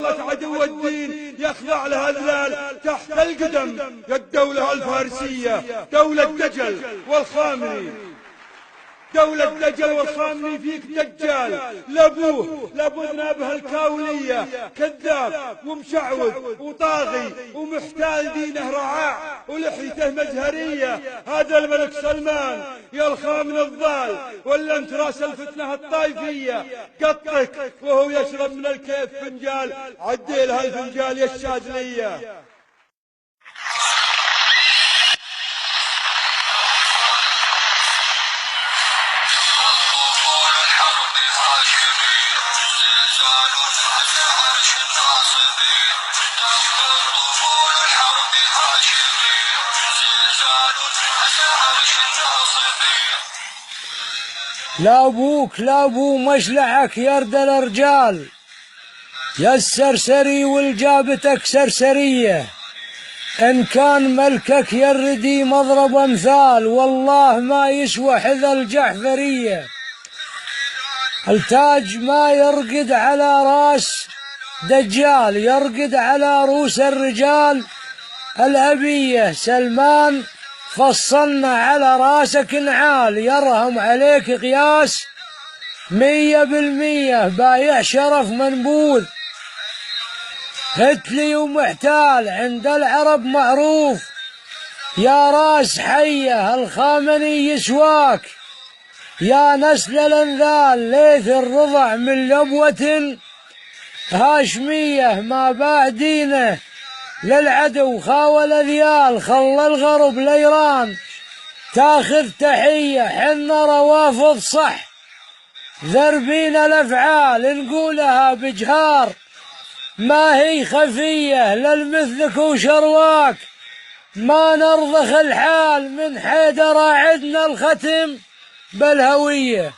عدو الدين يخضع لها الذلال تحت القدم يا الدولة الفارسية، دولة دجل والخامني، دولة دجل والخامني فيك دجال، لابوه ذنابها الكاولية، كذاب ومشعوذ وطاغي ومحتال دينه رعاع ولحيته مزهرية. هذا الملك سلمان يا الخامن الضال، ولا انت راس الفتنة الطائفية، قطك وهو يشرب من الكيف فنجال، عدي لها الفنجال يا الشاذلية. لا أبوك لا أبو مشلعك يرد الرجال، يا السرسري والجابتك سرسرية، إن كان ملكك يردي مضرب أمثال، والله ما يسوى حذا الجحفرية. التاج ما يرقد على راس دجال، يرقد على رؤوس الرجال الأبية. سلمان فصلنا على راسك نعال، يرهم عليك قياس 100%، بايع شرف منبوذ هتلي ومحتال عند العرب معروف، يا راس حية الخامني يسواك، يا نسل الانذال ليث الرضع من لبوة هاشمية، ما باع دينه للعدو خاول ذيال، خلى الغرب ليران تاخذ تحية، حنا روافض صح ذربين الافعال، نقولها بجهار ما هي خفية، للمثلك وشرواك ما نرضخ الحال، من حيدر عدنا الختم بالهوية.